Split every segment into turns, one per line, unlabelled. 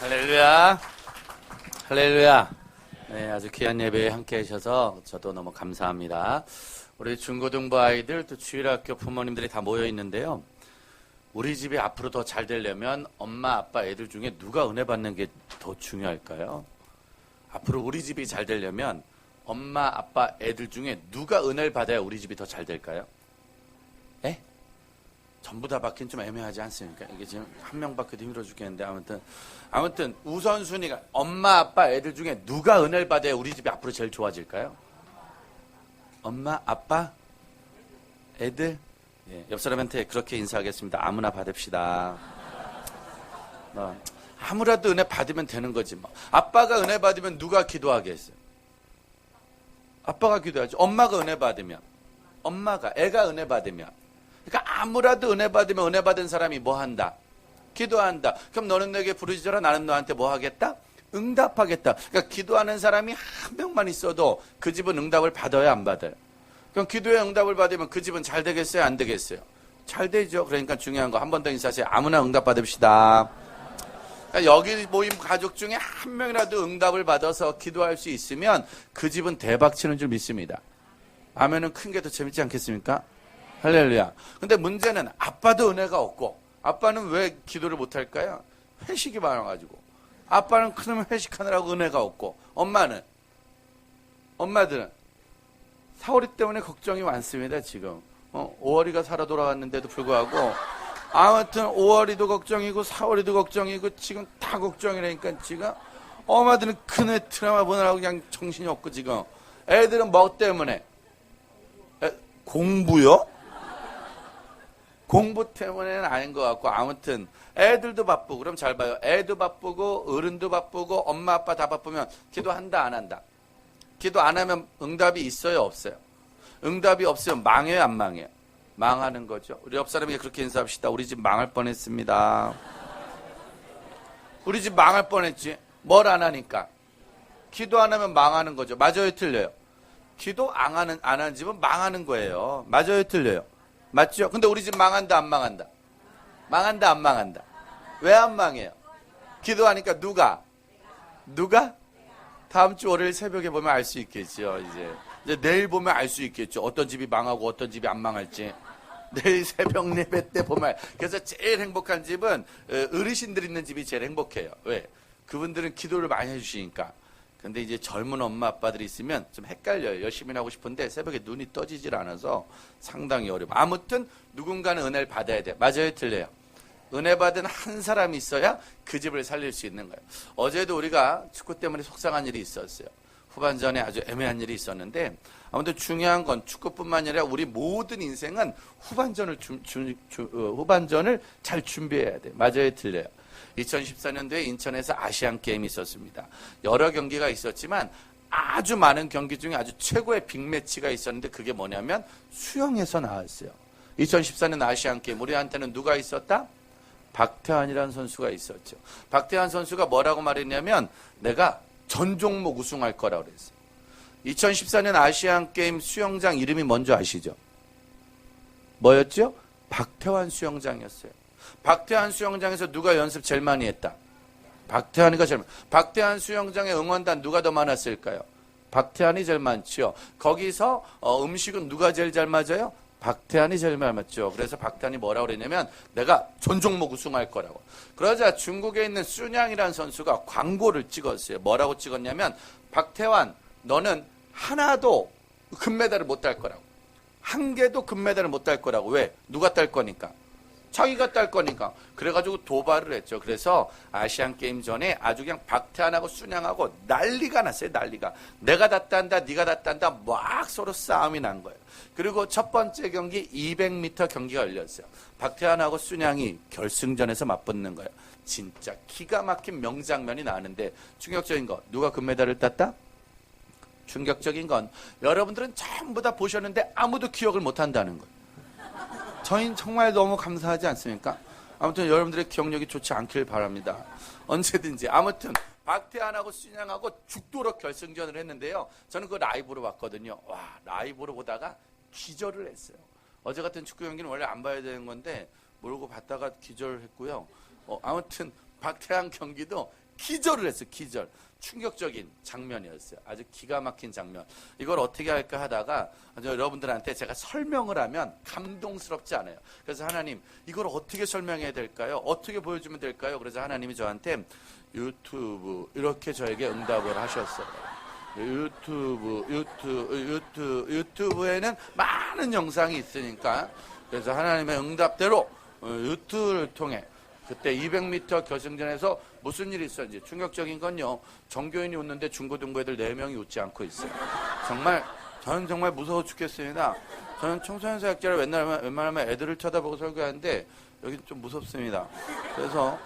할렐루야. 할렐루야. 네, 아주 귀한 예배에 함께 하셔서 저도 너무 감사합니다. 우리 중고등부 아이들 또 주일학교 부모님들이 다 모여 있는데요. 우리 집이 앞으로 더 잘 되려면 엄마, 아빠, 애들 중에 누가 은혜 받는 게 더 중요할까요? 앞으로 우리 집이 잘 되려면 엄마, 아빠, 애들 중에 누가 은혜를 받아야 우리 집이 더 잘 될까요? 에? 전부 다 받긴 좀 애매하지 않습니까? 이게 지금 한 명 받기도 힘들어 죽겠는데 아무튼 우선순위가 엄마, 아빠, 애들 중에 누가 은혜를 받아야 우리 집이 앞으로 제일 좋아질까요? 엄마, 아빠, 애들. 예, 옆 사람한테 그렇게 인사하겠습니다. 아무나 받읍시다. 아무라도 은혜 받으면 되는 거지 뭐. 아빠가 은혜 받으면 누가 기도하겠어요? 아빠가 기도하죠. 엄마가 은혜 받으면, 애가 은혜 받으면. 그러니까 아무라도 은혜 받으면 은혜 받은 사람이 뭐 한다? 기도한다. 그럼 너는 내게 부르짖어라. 나는 너한테 뭐 하겠다? 응답하겠다. 그러니까 기도하는 사람이 한 명만 있어도 그 집은 응답을 받아요, 안 받아요? 그럼 기도의 응답을 받으면 그 집은 잘 되겠어요, 안 되겠어요? 잘 되죠. 그러니까 중요한 거 한 번 더 인사하세요. 아무나 응답 받읍시다. 그러니까 여기 모임 가족 중에 한 명이라도 응답을 받아서 기도할 수 있으면 그 집은 대박 치는 줄 믿습니다. 아멘은 큰 게 더 재밌지 않겠습니까? 할렐루야. 근데 문제는 아빠도 은혜가 없고, 아빠는 왜 기도를 못할까요? 회식이 많아가지고. 아빠는 그놈 회식하느라고 은혜가 없고, 엄마들은 사월이 때문에 걱정이 많습니다, 지금. 5월이가 살아 돌아왔는데도 불구하고, 아무튼 5월이도 걱정이고, 4월이도 걱정이고, 지금 다 걱정이라니까, 지금. 엄마들은 큰애 드라마 보느라고 그냥 정신이 없고, 지금. 애들은 뭐 때문에? 공부요? 공부 때문에는 아닌 것 같고, 아무튼 애들도 바쁘고. 그럼 잘 봐요. 애도 바쁘고 어른도 바쁘고 엄마 아빠 다 바쁘면 기도한다 안 한다? 기도 안 하면 응답이 있어요 없어요? 응답이 없으면 망해요 안 망해요? 망하는 거죠. 우리 옆 사람에게 그렇게 인사합시다. 우리 집 망할 뻔했습니다. 우리 집 망할 뻔했지. 뭘 안 하니까? 기도 안 하면 망하는 거죠. 맞아요 틀려요? 기도 안 하는 집은 망하는 거예요. 맞아요 틀려요? 맞죠? 근데 우리 집 망한다 안 망한다? 망한다 안 망한다? 왜 안 망해요? 기도하니까 누가? 다음 주 월요일 새벽에 보면 알 수 있겠죠. 이제 내일 보면 알 수 있겠죠. 어떤 집이 망하고 어떤 집이 안 망할지. 내일 새벽 예배 때 보면. 그래서 제일 행복한 집은 어르신들 있는 집이 제일 행복해요. 왜? 그분들은 기도를 많이 해주시니까. 근데 이제 젊은 엄마 아빠들이 있으면 좀 헷갈려요. 열심히 하고 싶은데 새벽에 눈이 떠지질 않아서 상당히 어려워. 아무튼 누군가는 은혜를 받아야 돼. 맞아요 틀려요? 은혜 받은 한 사람이 있어야 그 집을 살릴 수 있는 거예요. 어제도 우리가 축구 때문에 속상한 일이 있었어요. 후반전에 아주 애매한 일이 있었는데, 아무튼 중요한 건 축구뿐만 아니라 우리 모든 인생은 후반전을 잘 준비해야 돼. 맞아요 틀려요? 2014년도에 인천에서 아시안 게임이 있었습니다. 여러 경기가 있었지만 아주 많은 경기 중에 아주 최고의 빅매치가 있었는데, 그게 뭐냐면 수영에서 나왔어요. 2014년 아시안 게임, 우리한테는 누가 있었다? 박태환이라는 선수가 있었죠. 박태환 선수가 뭐라고 말했냐면 내가 전 종목 우승할 거라고 그랬어요. 2014년 아시안 게임 수영장 이름이 뭔지 아시죠? 뭐였죠? 박태환 수영장이었어요. 박태환 수영장에서 누가 연습 제일 많이 했다? 박태환이가 제일 많이. 박태환 수영장의 응원단 누가 더 많았을까요? 박태환이 제일 많죠. 거기서 음식은 누가 제일 잘 맞아요? 박태환이 제일 잘 맞죠. 그래서 박태환이 뭐라고 그랬냐면 내가 전 종목 우승할 거라고. 그러자 중국에 있는 순양이라는 선수가 광고를 찍었어요. 뭐라고 찍었냐면 박태환 너는 하나도 금메달을 못 딸 거라고. 한 개도 금메달을 못 딸 거라고. 왜? 누가 딸 거니까? 자기가 딸 거니까. 그래가지고 도발을 했죠. 그래서 아시안 게임 전에 아주 그냥 박태환하고 순양하고 난리가 났어요. 난리가. 내가 다 딴다, 네가 다 딴다, 막 서로 싸움이 난 거예요. 그리고 첫 번째 경기 200m 경기가 열렸어요. 박태환하고 순양이 결승전에서 맞붙는 거예요. 진짜 기가 막힌 명장면이 나는데, 충격적인 거 누가 금메달을 땄다? 충격적인 건 여러분들은 전부 다 보셨는데 아무도 기억을 못 한다는 거예요. 저희는 정말 너무 감사하지 않습니까? 아무튼 여러분들의 기억력이 좋지 않길 바랍니다. 언제든지. 아무튼 박태환하고 순양하고 죽도록 결승전을 했는데요. 저는 그거 라이브로 봤거든요. 와, 라이브로 보다가 기절을 했어요. 어제 같은 축구 경기는 원래 안 봐야 되는 건데 모르고 봤다가 기절을 했고요. 아무튼 박태환 경기도 기절을 했어요. 기절. 충격적인 장면이었어요. 아주 기가 막힌 장면. 이걸 어떻게 할까 하다가 여러분들한테 제가 설명을 하면 감동스럽지 않아요. 그래서 하나님, 이걸 어떻게 설명해야 될까요? 어떻게 보여주면 될까요? 그래서 하나님이 저한테 유튜브 이렇게 저에게 응답을 하셨어요. 유튜브에는 많은 영상이 있으니까, 그래서 하나님의 응답대로 유튜브를 통해 그때 200m 결승전에서 무슨 일이 있었는지. 충격적인 건요, 정교인이 웃는데 중고등부 애들 4명이 웃지 않고 있어요. 저는 정말 무서워 죽겠습니다. 저는 청소년 사역자를 웬만하면 애들을 쳐다보고 설교하는데 여기 좀 무섭습니다. 그래서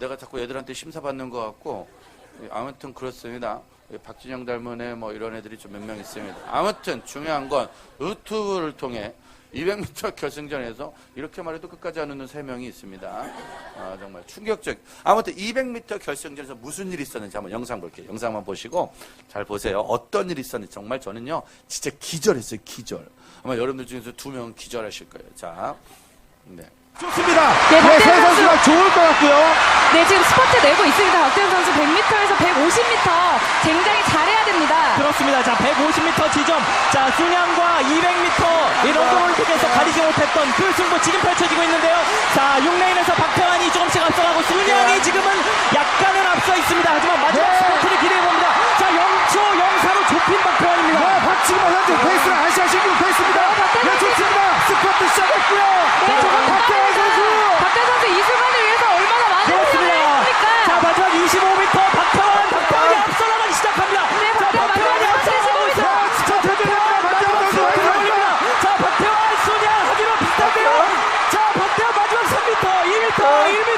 내가 자꾸 애들한테 심사받는 것 같고, 아무튼 그렇습니다. 박진영 닮은 애 뭐 이런 애들이 좀 몇 명 있습니다. 아무튼 중요한 건 유튜브를 통해 200m 결승전에서 이렇게 말해도 끝까지 안 웃는 3명이 있습니다. 정말 충격적. 아무튼 200m 결승전에서 무슨 일이 있었는지 한번 영상 볼게요. 영상만 보시고 잘 보세요. 어떤 일이 있었는지. 정말 저는요, 진짜 기절했어요. 기절. 아마 여러분들 중에서 2명은 기절하실 거예요. 자, 네.
좋습니다.
네,
세 선수가 좋을 것 같고요.
네, 지금 스퍼트 내고 있습니다. 박태환 선수 100m에서 150m 굉장히 잘해야 됩니다.
그렇습니다. 자, 150m 지점. 자, 순양과 200m 이 런던올림픽에서 가리지 못했던 그 승부 지금 펼쳐지고 있는데요. 자, 6레인에서 박태환이 조금씩 앞서가고 순양이 지금은 약간은 앞서 있습니다. 하지만 마지막 스퍼트를 기대해봅니다. 자, 0초 04로 좁힌 박태환입니다. 지금 현재 페이스는 아시아 신기록 페이스입니다. 네, 좋습니다. 스퍼트 시작했고요.
네, 저건 박태환 선수 이 순간을 위해서 얼마나 많은 노력을 했습니까?
자, 마지막 25m 박태환이 앞서 나가기 시작합니다.
네, 박태환이 앞서 25m.
스타트 해줍니다. 박태환 선수 올립니다. 자, 박태환, 순양, 하기로 비슷한데요. 자, 박태환 마지막 3m, 2m.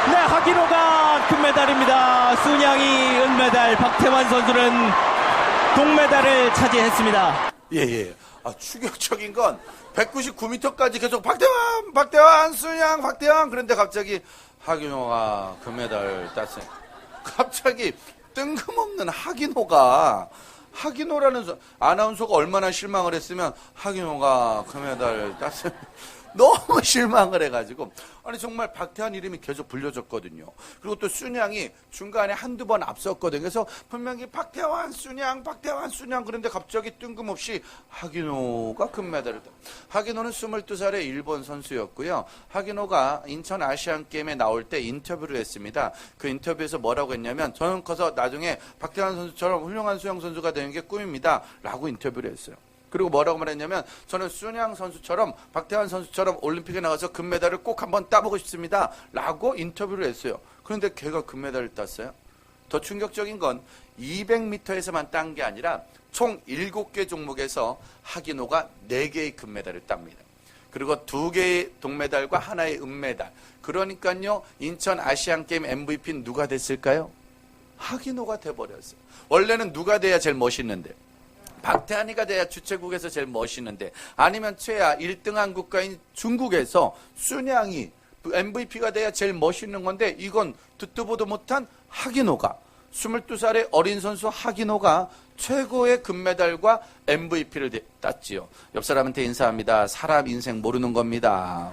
네, 하기로가 금메달입니다. 순양이 은메달, 박태환 선수는 동메달을 차지했습니다.
예. 충격적인 건 199m까지 계속 박태환, 순양, 박태환. 그런데 갑자기 하기노가 금메달 땄어요. 갑자기 뜬금없는 하기노라는 아나운서가 얼마나 실망을 했으면 하기노가 금메달 땄어요. 너무 실망을 해가지고, 아니 정말 박태환 이름이 계속 불려졌거든요. 그리고 또 순양이 중간에 한두 번 앞섰거든요. 그래서 분명히 박태환, 순양 그런데 갑자기 뜬금없이 하기노가 금메달을 땄어요. 하기노는 22살의 일본 선수였고요. 하기노가 인천 아시안게임에 나올 때 인터뷰를 했습니다. 그 인터뷰에서 뭐라고 했냐면, 저는 커서 나중에 박태환 선수처럼 훌륭한 수영 선수가 되는 게 꿈입니다 라고 인터뷰를 했어요. 그리고 뭐라고 말했냐면, 저는 순양 선수처럼 박태환 선수처럼 올림픽에 나가서 금메달을 꼭 한번 따보고 싶습니다 라고 인터뷰를 했어요. 그런데 걔가 금메달을 땄어요. 더 충격적인 건 200m에서만 딴 게 아니라 총 7개 종목에서 하기노가 4개의 금메달을 땁니다. 그리고 2개의 동메달과 하나의 은메달. 그러니까요, 인천 아시안게임 MVP는 누가 됐을까요? 하기노가 돼버렸어요. 원래는 누가 돼야 제일 멋있는데, 박태환이가 돼야 주최국에서 제일 멋있는데, 아니면 최하 1등한 국가인 중국에서 순양이 MVP가 돼야 제일 멋있는 건데, 이건 듣도 보도 못한 하기노가, 22살의 어린 선수 하기노가 최고의 금메달과 MVP를 땄지요. 옆 사람한테 인사합니다. 사람 인생 모르는 겁니다.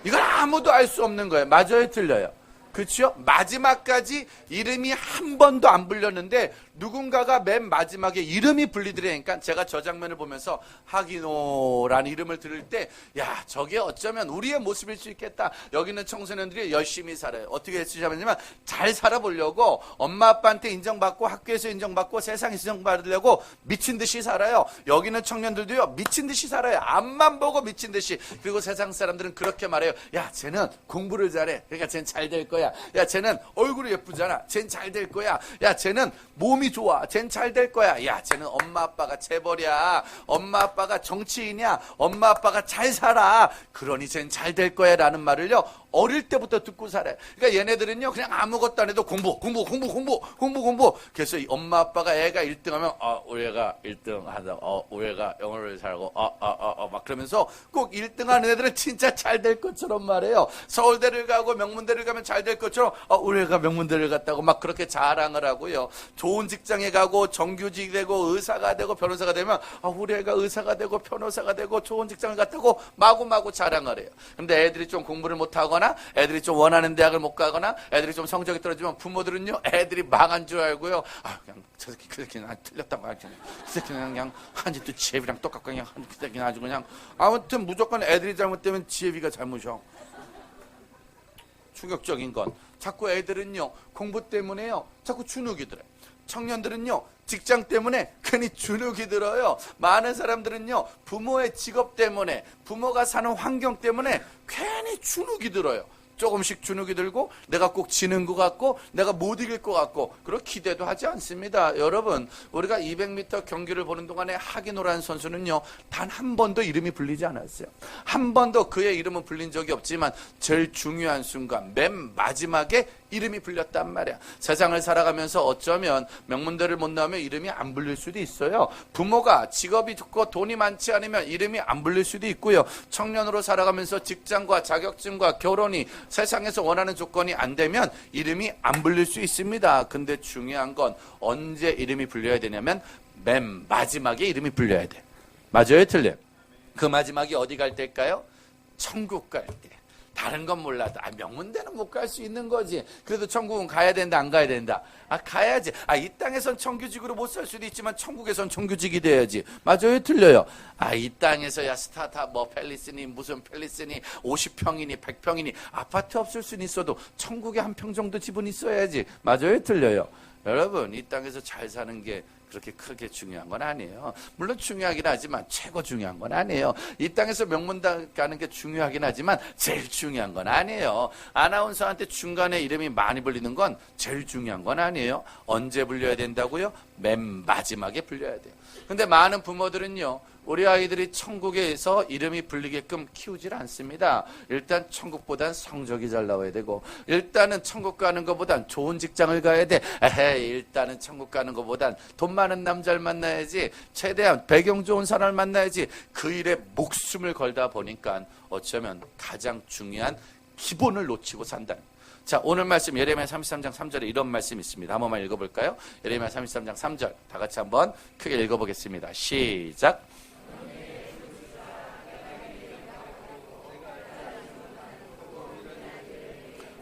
이건 아무도 알 수 없는 거예요. 맞아요, 틀려요? 그렇죠? 마지막까지 이름이 한 번도 안 불렸는데 누군가가 맨 마지막에 이름이 불리더라니까, 제가 저 장면을 보면서 하기노라는 이름을 들을 때, 야, 저게 어쩌면 우리의 모습일 수 있겠다. 여기는 청소년들이 열심히 살아요. 어떻게 했냐면 잘 살아보려고, 엄마 아빠한테 인정받고 학교에서 인정받고 세상에서 인정받으려고 미친 듯이 살아요. 여기는 청년들도요, 미친 듯이 살아요. 앞만 보고 미친 듯이. 그리고 세상 사람들은 그렇게 말해요. 야, 쟤는 공부를 잘해. 그러니까 쟤는 잘 될 거야. 야, 쟤는 얼굴이 예쁘잖아. 쟤는 잘 될 거야. 야, 쟤는 몸이 좋아. 쟤는 잘 될 거야. 야, 쟤는 엄마 아빠가 재벌이야. 엄마 아빠가 정치인이야. 엄마 아빠가 잘 살아. 그러니 쟤는 잘 될 거야 라는 말을요, 어릴 때부터 듣고 살아요. 그러니까 얘네들은요, 그냥 아무것도 안 해도 공부. 그래서 이 엄마 아빠가 애가 1등하면 우리 애가 1등 하다. 우리 애가 영어를 잘하고 막 그러면서 꼭 1등하는 애들은 진짜 잘 될 것처럼 말해요. 서울대를 가고 명문대를 가면 잘 될 것처럼 우리 애가 명문대를 갔다고 막 그렇게 자랑을 하고요. 좋은 직장에 가고 정규직 되고 의사가 되고 변호사가 되면 우리 애가 의사가 되고 변호사가 되고 좋은 직장을 갔다고 마구마구 자랑을 해요. 근데 애들이 좀 공부를 못하거나 가거나 애들이 좀 원하는 대학을 못 가거나 애들이 좀 성적이 떨어지면 부모들은요 애들이 망한 줄 알고요. 아 그냥 저 새끼 그 새끼는 틀렸다고 하지. 그 새끼는 그냥 한 집도 지혜비랑 똑같고 그냥 그 새끼는 아주 그냥 아무튼 무조건 애들이 잘못되면 지혜비가 잘못이야. 충격적인 건 자꾸 애들은요 공부 때문에요 자꾸 주눅이 들어요. 청년들은요 직장 때문에 괜히 주눅이 들어요. 많은 사람들은요 부모의 직업 때문에 부모가 사는 환경 때문에 괜히 주눅이 들어요. 조금씩 주눅이 들고 내가 꼭 지는 것 같고 내가 못 이길 것 같고 그런 기대도 하지 않습니다. 여러분 우리가 200m 경기를 보는 동안에 하기노라는 선수는요 단 한 번도 이름이 불리지 않았어요. 한 번도 그의 이름은 불린 적이 없지만 제일 중요한 순간 맨 마지막에 이름이 불렸단 말이야. 세상을 살아가면서 어쩌면 명문대를 못 나오면 이름이 안 불릴 수도 있어요. 부모가 직업이 좋고 돈이 많지 않으면 이름이 안 불릴 수도 있고요. 청년으로 살아가면서 직장과 자격증과 결혼이 세상에서 원하는 조건이 안 되면 이름이 안 불릴 수 있습니다. 근데 중요한 건 언제 이름이 불려야 되냐면 맨 마지막에 이름이 불려야 돼. 맞아요? 틀려요? 그 마지막이 어디 갈 때일까요? 천국 갈 때. 다른 건 몰라도 명문대는 못 갈 수 있는 거지. 그래도 천국은 가야 된다 안 가야 된다. 가야지. 이 땅에선 청규직으로 못 살 수도 있지만 천국에선 청규직이 돼야지. 맞아요? 틀려요? 이 땅에서야 스타타 팰리스니 무슨 팰리스니 50평이니 100평이니 아파트 없을 수는 있어도 천국에 한 평 정도 집은 있어야지. 맞아요? 틀려요? 여러분 이 땅에서 잘 사는 게 그렇게 크게 중요한 건 아니에요. 물론 중요하긴 하지만 최고 중요한 건 아니에요. 이 땅에서 명문대 가는 게 중요하긴 하지만 제일 중요한 건 아니에요. 아나운서한테 중간에 이름이 많이 불리는 건 제일 중요한 건 아니에요. 언제 불려야 된다고요? 맨 마지막에 불려야 돼요. 근데 많은 부모들은요 우리 아이들이 천국에서 이름이 불리게끔 키우질 않습니다. 일단 천국보단 성적이 잘 나와야 되고 일단은 천국 가는 것보단 좋은 직장을 가야 돼. 일단은 천국 가는 것보단 돈 많은 남자를 만나야지. 최대한 배경 좋은 사람을 만나야지. 그 일에 목숨을 걸다 보니까 어쩌면 가장 중요한 기본을 놓치고 산다. 자, 오늘 말씀 예레미야 33장 3절에 이런 말씀이 있습니다. 한 번만 읽어볼까요? 예레미야 33장 3절 다 같이 한번 크게 읽어보겠습니다. 시작.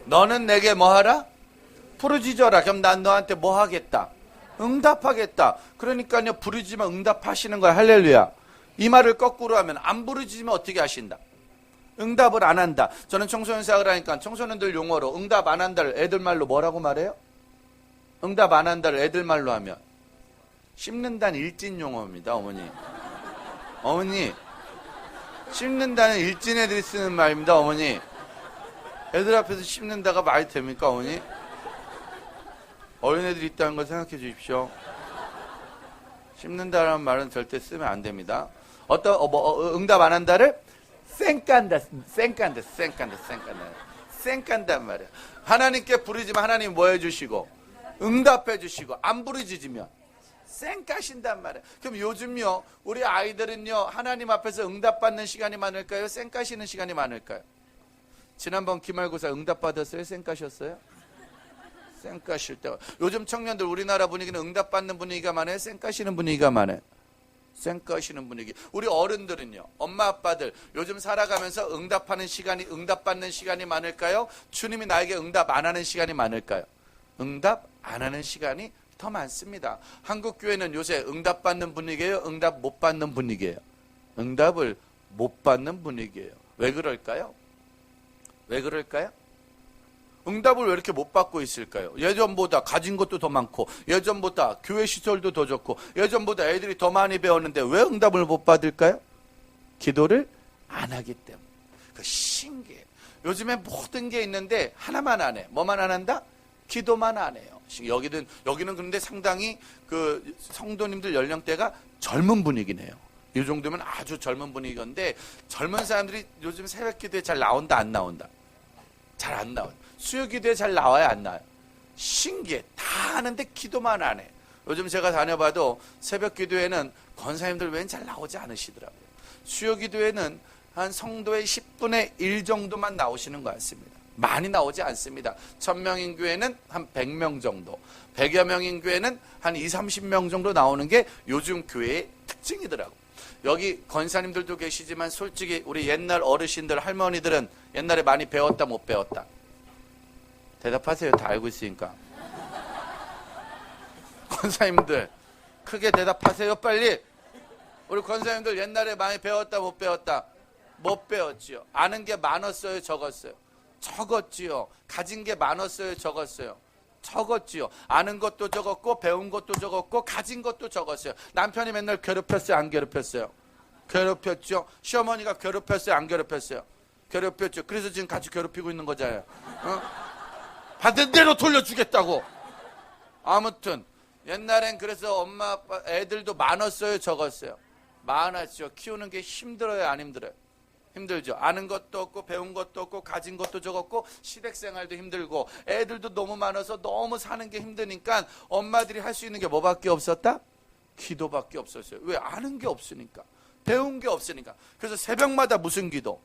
너는 내게 뭐하라? 부르짖어라. 그럼 난 너한테 뭐 하겠다? 응답하겠다. 그러니까요 부르짖으면 응답하시는 거야. 할렐루야. 이 말을 거꾸로 하면 안 부르짖으면 어떻게 하신다? 응답을 안 한다. 저는 청소년 사역을 하니까 청소년들 용어로 응답 안 한다를 애들 말로 뭐라고 말해요? 응답 안 한다를 애들 말로 하면 씹는다는 일진 용어입니다. 어머니 씹는다는 일진 애들이 쓰는 말입니다. 어머니 애들 앞에서 씹는다가 말이 됩니까? 어머니 어린애들이 있다는 걸 생각해 주십시오. 씹는다라는 말은 절대 쓰면 안 됩니다. 응답 안 한다를 쌩깐단 말이야. 하나님께 부르지만 하나님 뭐 해주시고 응답해 주시고 안 부르짖으면 쌩까신단 말이야. 그럼 요즘요 우리 아이들은요 하나님 앞에서 응답받는 시간이 많을까요? 쌩까시는 시간이 많을까요? 지난번 기말고사 응답받았어요? 쌩까셨어요? 쌩까실 때 요즘 청년들 우리나라 분위기는 응답받는 분위기가 많아요? 쌩까시는 분위기가 많아요? 쌩까시는 분위기. 우리 어른들은요 엄마 아빠들 요즘 살아가면서 응답받는 시간이 많을까요? 주님이 나에게 응답 안 하는 시간이 많을까요? 응답 안 하는 시간이 더 많습니다. 한국교회는 요새 응답받는 분위기예요? 응답 못 받는 분위기예요? 응답을 못 받는 분위기예요. 왜 그럴까요? 응답을 왜 이렇게 못 받고 있을까요? 예전보다 가진 것도 더 많고 예전보다 교회 시설도 더 좋고 예전보다 애들이 더 많이 배웠는데 왜 응답을 못 받을까요? 기도를 안 하기 때문에. 그 신기해요. 요즘에 모든 게 있는데 하나만 안 해. 뭐만 안 한다? 기도만 안 해요. 여기는 그런데 상당히 그 성도님들 연령대가 젊은 분위기네요. 이 정도면 아주 젊은 분위기인데 젊은 사람들이 요즘 새벽 기도에 잘 나온다 안 나온다? 잘 안 나와요. 수요 기도에 잘 나와요 안 나와요? 신기해. 다 하는데 기도만 안 해. 요즘 제가 다녀봐도 새벽 기도에는 권사님들 외엔 잘 나오지 않으시더라고요. 수요 기도에는 한 성도의 10분의 1 정도만 나오시는 것 같습니다. 많이 나오지 않습니다. 1000명인 교회는 한 100명 정도, 100여 명인 교회는 한 20, 30명 정도 나오는 게 요즘 교회의 특징이더라고요. 여기 권사님들도 계시지만 솔직히 우리 옛날 어르신들, 할머니들은 옛날에 많이 배웠다, 못 배웠다? 대답하세요. 다 알고 있으니까. 권사님들, 크게 대답하세요, 빨리. 우리 권사님들 옛날에 많이 배웠다, 못 배웠다? 못 배웠지요. 아는 게 많았어요, 적었어요? 적었지요. 가진 게 많았어요, 적었어요? 적었지요. 아는 것도 적었고 배운 것도 적었고 가진 것도 적었어요. 남편이 맨날 괴롭혔어요, 안 괴롭혔어요? 괴롭혔죠. 시어머니가 괴롭혔어요, 안 괴롭혔어요? 괴롭혔죠. 그래서 지금 같이 괴롭히고 있는 거잖아요. 어? 받은 대로 돌려주겠다고. 아무튼 옛날엔 그래서 엄마 아빠 애들도 많았어요, 적었어요? 많았죠. 키우는 게 힘들어요, 안 힘들어요? 힘들죠. 아는 것도 없고 배운 것도 없고 가진 것도 적었고 시댁생활도 힘들고 애들도 너무 많아서 너무 사는 게 힘드니까 엄마들이 할 수 있는 게 뭐밖에 없었다? 기도밖에 없었어요. 왜? 아는 게 없으니까. 배운 게 없으니까. 그래서 새벽마다 무슨 기도?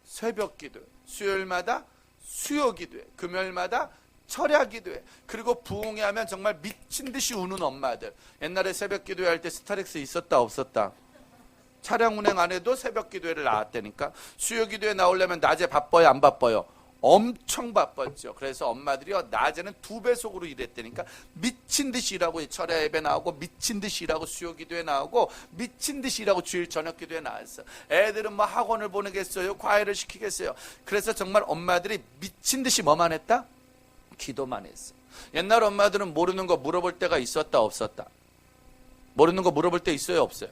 새벽 기도해. 수요일마다 수요 기도해. 금요일마다 철야 기도해. 그리고 부흥회 하면 정말 미친 듯이 우는 엄마들. 옛날에 새벽 기도회 할 때 스타렉스 있었다 없었다? 차량 운행 안 해도 새벽 기도회를 나왔다니까. 수요 기도회 나오려면 낮에 바빠요, 안 바빠요? 엄청 바빴죠. 그래서 엄마들이요, 낮에는 2배속으로 일했다니까. 미친 듯이 일하고 철야 예배 나오고, 미친 듯이 일하고 수요 기도회 나오고, 미친 듯이 일하고 주일 저녁 기도회 나왔어. 애들은 뭐 학원을 보내겠어요, 과외를 시키겠어요. 그래서 정말 엄마들이 미친 듯이 뭐만 했다? 기도만 했어. 옛날 엄마들은 모르는 거 물어볼 때가 있었다 없었다? 모르는 거 물어볼 때 있어요 없어요?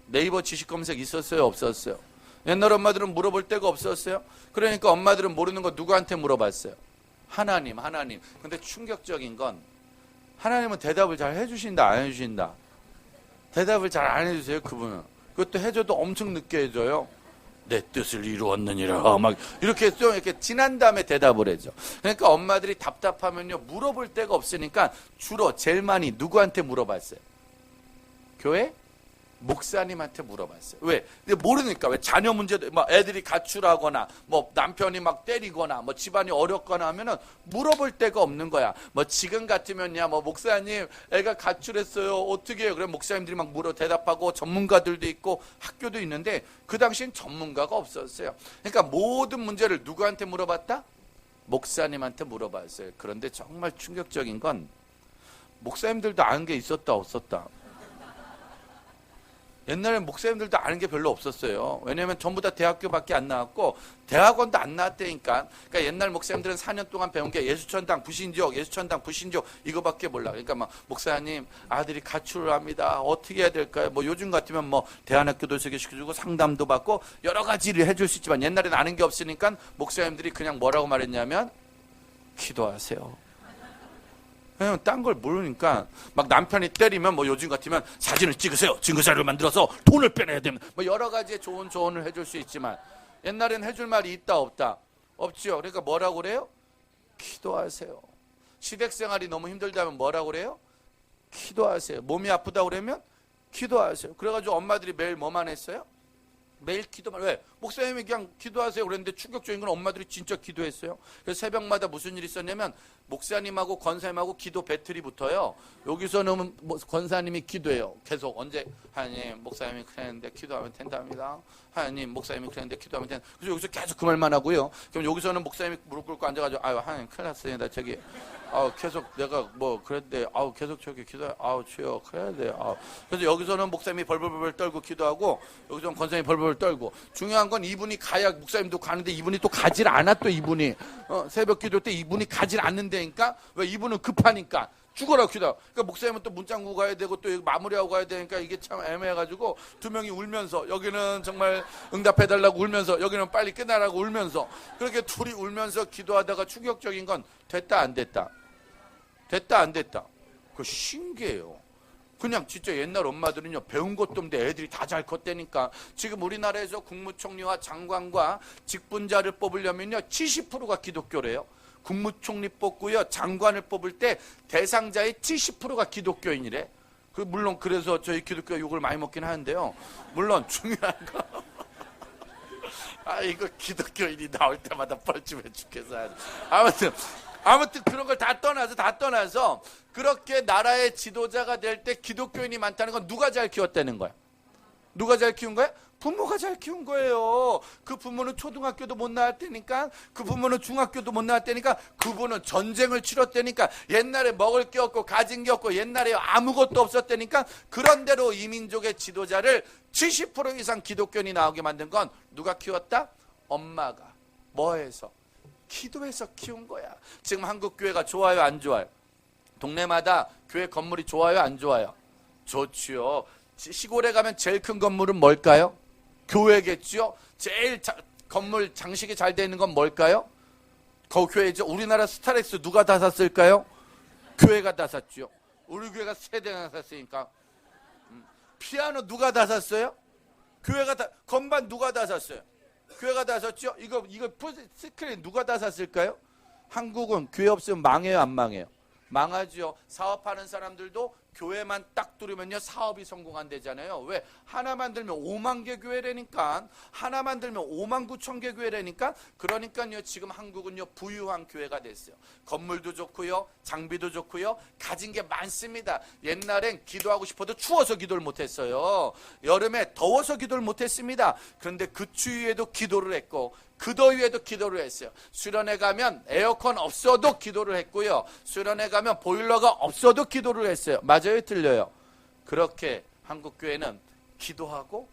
네이버 지식 검색 있었어요 없었어요? 옛날 엄마들은 물어볼 데가 없었어요. 그러니까 엄마들은 모르는 거 누구한테 물어봤어요? 하나님. 근데 충격적인 건 하나님은 대답을 잘 해주신다 안 해주신다? 대답을 잘 안 해주세요. 그분은. 그것도 해줘도 엄청 늦게 해줘요. 내 뜻을 이루었느니라 막 이렇게 좀 이렇게 지난 다음에 대답을 해줘. 그러니까 엄마들이 답답하면요, 물어볼 데가 없으니까 주로 제일 많이 누구한테 물어봤어요? 교회? 목사님한테 물어봤어요. 왜? 근데 모르니까. 왜? 자녀 문제도 막 애들이 가출하거나 뭐 남편이 막 때리거나 뭐 집안이 어렵거나 하면은 물어볼 데가 없는 거야. 뭐 지금 같으면야 뭐 목사님 애가 가출했어요, 어떻게 해요? 그래 목사님들이 막 대답하고 전문가들도 있고 학교도 있는데 그 당시엔 전문가가 없었어요. 그러니까 모든 문제를 누구한테 물어봤다? 목사님한테 물어봤어요. 그런데 정말 충격적인 건 목사님들도 아는 게 있었다 없었다? 옛날엔 목사님들도 아는 게 별로 없었어요. 왜냐하면 전부 다 대학교밖에 안 나왔고 대학원도 안 나왔다니까. 그러니까 옛날 목사님들은 4년 동안 배운 게 예수천당, 부신족, 예수천당, 부신족 이거밖에 몰라. 그러니까 막 목사님 아들이 가출을 합니다. 어떻게 해야 될까요? 뭐 요즘 같으면 뭐 대안학교도 소개시켜주고 상담도 받고 여러 가지를 해줄 수 있지만 옛날엔 아는 게 없으니까 목사님들이 그냥 뭐라고 말했냐면 기도하세요. 왜냐면 딴 걸 모르니까. 막 남편이 때리면 뭐 요즘 같으면 사진을 찍으세요, 증거자료를 만들어서 돈을 빼내야 됩니다, 뭐 여러 가지의 좋은 조언을 해줄 수 있지만 옛날엔 해줄 말이 있다 없다? 없죠. 그러니까 뭐라고 그래요? 기도하세요. 시댁생활이 너무 힘들다면 뭐라고 그래요? 기도하세요. 몸이 아프다 그러면 기도하세요. 그래가지고 엄마들이 매일 뭐만 했어요? 매일 기도만. 왜? 목사님이 그냥 기도하세요 그랬는데 충격적인 건 엄마들이 진짜 기도했어요. 그래서 새벽마다 무슨 일이 있었냐면 목사님하고 권사님하고 기도 배틀이 붙어요. 여기서는 뭐 권사님이 기도해요. 계속 언제 하나님 목사님이 그랬는데 기도하면 된답니다. 하나님 목사님이 그랬는데 기도하면 된다. 그래서 여기서 계속 그 말만 하고요. 그럼 여기서는 목사님이 무릎 꿇고 앉아가지고 아유 하나님 큰일 났어요. 나 저기 계속 내가 뭐 그랬는데 계속 저기 기도해. 주여 그래야 돼요. 그래서 여기서는 목사님이 벌벌벌 떨고 기도하고 여기서는 권사님이 벌벌 떨고. 중요한 건 이분이 가야 목사님도 가는데 이분이 또 가질 않아. 또 이분이 새벽 기도 때 이분이 가질 않는다니까. 왜? 이분은 급하니까 죽어라 기도. 그러니까 목사님은 또 문장구 가야 되고 또 마무리하고 가야 되니까 이게 참 애매해가지고 두 명이 울면서 여기는 정말 응답해달라고 울면서 여기는 빨리 끝나라고 울면서 그렇게 둘이 울면서 기도하다가 충격적인 건 됐다 안 됐다? 됐다 안 됐다? 그거 신기해요. 그냥 진짜 옛날 엄마들은요 배운 것도 없는데 애들이 다 잘 컸다니까. 지금 우리나라에서 국무총리와 장관과 직분자를 뽑으려면요 70%가 기독교래요. 국무총리 뽑고요 장관을 뽑을 때 대상자의 70%가 기독교인이래. 물론 그래서 저희 기독교 욕을 많이 먹긴 하는데요. 물론 중요한 거 이거 기독교인이 나올 때마다 뻘쭘해 죽겠어. 아무튼 그런 걸 다 떠나서 그렇게 나라의 지도자가 될 때 기독교인이 많다는 건 누가 잘 키웠다는 거야? 누가 잘 키운 거야? 부모가 잘 키운 거예요. 그 부모는 초등학교도 못 나왔다니까, 그 부모는 중학교도 못 나왔다니까, 그분은 전쟁을 치렀다니까, 옛날에 먹을 게 없고 가진 게 없고 옛날에 아무것도 없었다니까. 그런대로 이민족의 지도자를 70% 이상 기독교인이 나오게 만든 건 누가 키웠다? 엄마가. 뭐해서? 기도해서 키운 거야. 지금 한국 교회가 좋아요, 안 좋아요? 동네마다 교회 건물이 좋아요, 안 좋아요? 좋지요. 시골에 가면 제일 큰 건물은 뭘까요? 교회겠죠. 제일 건물 장식이 잘 되어 있는 건 뭘까요? 교회죠. 우리나라 스타렉스 누가 다 샀을까요? 교회가 다 샀죠. 우리 교회가 3대나 샀으니까. 피아노 누가 다 샀어요? 교회가 다. 건반 누가 다 샀어요? 교회가 다 샀죠. 이거 스크린 누가 다 샀을까요? 한국은 교회 없으면 망해요, 안 망해요? 망하죠. 사업하는 사람들도 교회만 딱 뚫으면요 사업이 성공한대잖아요. 왜? 하나만 들면 5만 개 교회라니까. 하나만 들면 5만 9천 개 교회라니까. 그러니까요 지금 한국은요 부유한 교회가 됐어요. 건물도 좋고요, 장비도 좋고요, 가진 게 많습니다. 옛날엔 기도하고 싶어도 추워서 기도를 못했어요. 여름에 더워서 기도를 못했습니다. 그런데 그 추위에도 기도를 했고, 그 더위에도 기도를 했어요. 수련회 가면 에어컨 없어도 기도를 했고요, 수련회 가면 보일러가 없어도 기도를 했어요. 맞아요, 틀려요? 그렇게 한국교회는 기도하고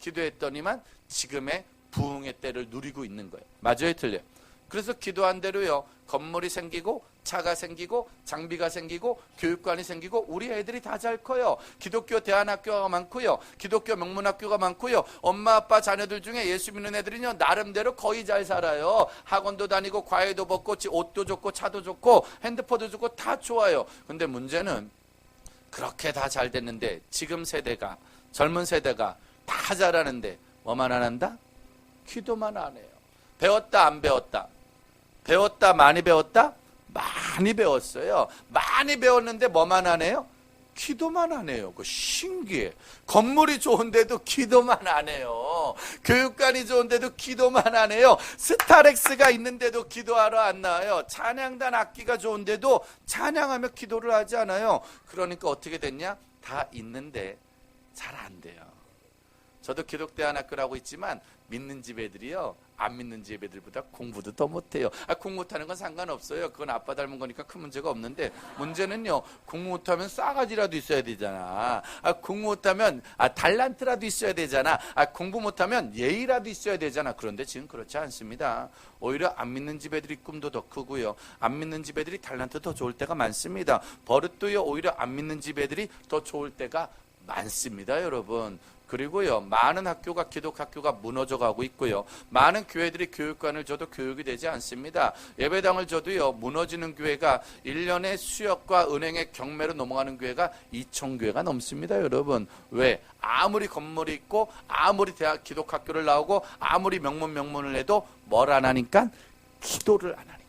기도했더니만 지금의 부흥의 때를 누리고 있는 거예요. 맞아요, 틀려요? 그래서 기도한 대로요 건물이 생기고 차가 생기고 장비가 생기고 교육관이 생기고 우리 애들이 다 잘 커요. 기독교 대안학교가 많고요, 기독교 명문학교가 많고요, 엄마 아빠 자녀들 중에 예수 믿는 애들은요 나름대로 거의 잘 살아요. 학원도 다니고 과외도 받고 옷도 좋고 차도 좋고 핸드폰도 좋고 다 좋아요. 근데 문제는 그렇게 다 잘 됐는데 지금 세대가, 젊은 세대가 다 잘하는데 뭐만 안 한다? 기도만 안 해요. 배웠다 안 배웠다? 배웠다 많이 배웠다? 많이 배웠어요. 많이 배웠는데 뭐만 안 해요? 기도만 안 해요. 그거 신기해. 건물이 좋은데도 기도만 안 해요. 교육관이 좋은데도 기도만 안 해요. 스타렉스가 있는데도 기도하러 안 나와요. 찬양단 악기가 좋은데도 찬양하며 기도를 하지 않아요. 그러니까 어떻게 됐냐? 다 있는데 잘 안 돼요. 저도 기독대안학교라고 있지만 믿는 집 애들이요 안 믿는 집 애들보다 공부도 더 못해요. 공부 못하는 건 상관없어요. 그건 아빠 닮은 거니까 큰 문제가 없는데, 문제는요 공부 못하면 싸가지라도 있어야 되잖아. 공부 못하면 달란트라도 있어야 되잖아. 공부 못하면 예의라도 있어야 되잖아. 그런데 지금 그렇지 않습니다. 오히려 안 믿는 집 애들이 꿈도 더 크고요, 안 믿는 집 애들이 달란트 더 좋을 때가 많습니다. 버릇도요 오히려 안 믿는 집 애들이 더 좋을 때가 많습니다, 여러분. 그리고요 많은 학교가 기독학교가 무너져 가고 있고요, 많은 교회들이 교육관을 줘도 교육이 되지 않습니다. 예배당을 줘도요 무너지는 교회가 1년에 수역과 은행의 경매로 넘어가는 교회가 2,000교회가 넘습니다, 여러분. 왜? 아무리 건물이 있고 아무리 대학 기독학교를 나오고 아무리 명문을 해도 뭘 안 하니까? 기도를 안 하니까.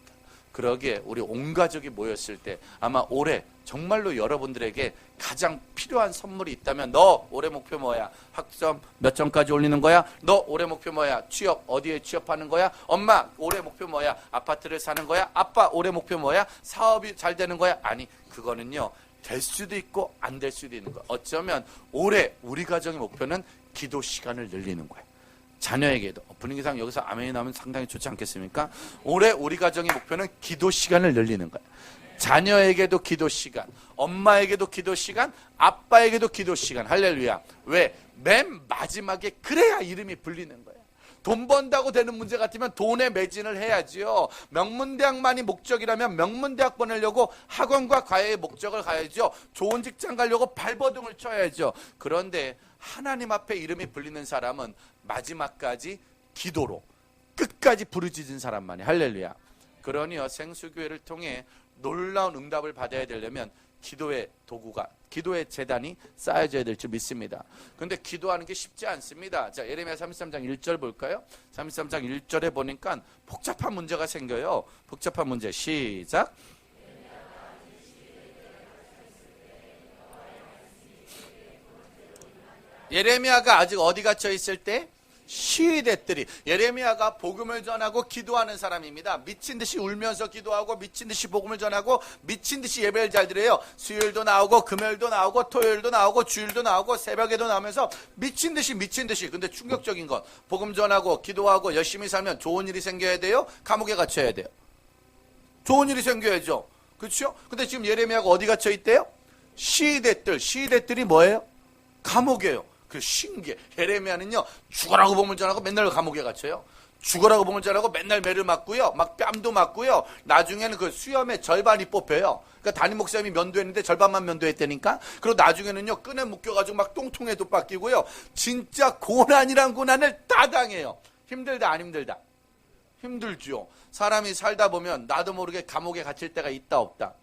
그러기에 우리 온 가족이 모였을 때 아마 올해 정말로 여러분들에게 가장 필요한 선물이 있다면, 너 올해 목표 뭐야? 학점 몇 점까지 올리는 거야? 너 올해 목표 뭐야? 취업 어디에 취업하는 거야? 엄마 올해 목표 뭐야? 아파트를 사는 거야? 아빠 올해 목표 뭐야? 사업이 잘 되는 거야? 아니, 그거는요 될 수도 있고 안 될 수도 있는 거야. 어쩌면 올해 우리 가정의 목표는 기도 시간을 늘리는 거야. 자녀에게도. 분위기상 여기서 아멘이 나오면 상당히 좋지 않겠습니까? 올해 우리 가정의 목표는 기도 시간을 늘리는 거야. 자녀에게도 기도 시간, 엄마에게도 기도 시간, 아빠에게도 기도 시간. 할렐루야. 왜? 맨 마지막에 그래야 이름이 불리는 거야. 돈 번다고 되는 문제 같으면 돈에 매진을 해야지요. 명문대학만이 목적이라면 명문대학 보내려고 학원과 과외의 목적을 가야죠. 좋은 직장 가려고 발버둥을 쳐야죠. 그런데 하나님 앞에 이름이 불리는 사람은 마지막까지 기도로 끝까지 부르짖은 사람만이. 할렐루야. 그러니요 생수교회를 통해 놀라운 응답을 받아야 되려면 기도의 도구가, 기도의 재단이 쌓여져야 될 줄 믿습니다. 그런데 기도하는 게 쉽지 않습니다. 자, 예레미야 33장 1절 볼까요? 33장 1절에 보니까 복잡한 문제가 생겨요. 복잡한 문제 시작. 예레미야가 아직 어디 갇혀 있을 때? 시위대들이 예레미야가 복음을 전하고 기도하는 사람입니다. 미친 듯이 울면서 기도하고 미친 듯이 복음을 전하고 미친 듯이 예배를 잘 드려요. 수요일도 나오고 금요일도 나오고 토요일도 나오고 주일도 나오고 새벽에도 나오면서 미친 듯이. 근데 충격적인 건 복음 전하고 기도하고 열심히 살면 좋은 일이 생겨야 돼요? 감옥에 갇혀야 돼요? 좋은 일이 생겨야죠. 그렇죠? 근데 지금 예레미야가 어디 갇혀 있대요? 시위대들이 뭐예요? 감옥이에요. 그 신기해. 예레미야는요, 죽어라고 복음을 전하고 맨날 감옥에 갇혀요. 죽어라고 복음을 전하고 맨날 매를 맞고요. 막 뺨도 맞고요. 나중에는 그 수염의 절반이 뽑혀요. 그러니까 담임 목사님이 면도했는데 절반만 면도했다니까. 그리고 나중에는요, 끈에 묶여가지고 막 똥통에도 빡기고요. 진짜 고난이란 고난을 다 당해요. 힘들다 안 힘들다? 힘들죠. 사람이 살다 보면 나도 모르게 감옥에 갇힐 때가 있다 없다.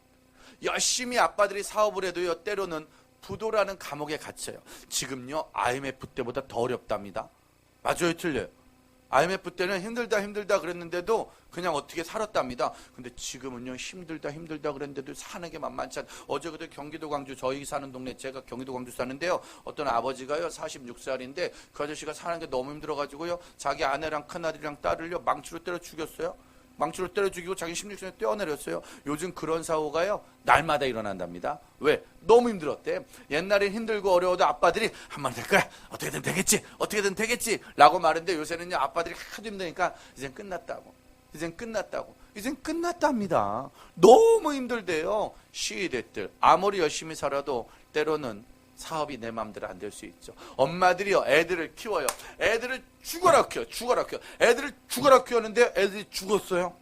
열심히 아빠들이 사업을 해도요, 때로는 부도라는 감옥에 갇혀요. 지금요, IMF 때보다 더 어렵답니다. 맞아요, 틀려요? IMF 때는 힘들다 그랬는데도 그냥 어떻게 살았답니다. 근데 지금은요, 힘들다 그랬는데도 사는 게 만만치 않아요. 어제 그때 경기도 광주, 저희 사는 동네, 제가 경기도 광주 사는데요, 어떤 아버지가요, 46살인데 그 아저씨가 사는 게 너무 힘들어가지고요, 자기 아내랑 큰아들이랑 딸을요, 망치로 때려 죽였어요. 망치로 때려 죽이고 자기 16년에 떼어내렸어요. 요즘 그런 사고가요, 날마다 일어난답니다. 왜? 너무 힘들었대. 옛날엔 힘들고 어려워도 아빠들이 한 마리 될 거야. 어떻게든 되겠지. 라고 말했는데 요새는요, 아빠들이 하도 힘드니까 이젠 끝났답니다. 너무 힘들대요. 시위대들. 아무리 열심히 살아도 때로는 사업이 내 마음대로 안 될 수 있죠. 엄마들이요, 애들을 키워요. 애들을 죽어라 키워. 애들을 죽어라 키웠는데 애들이 죽었어요.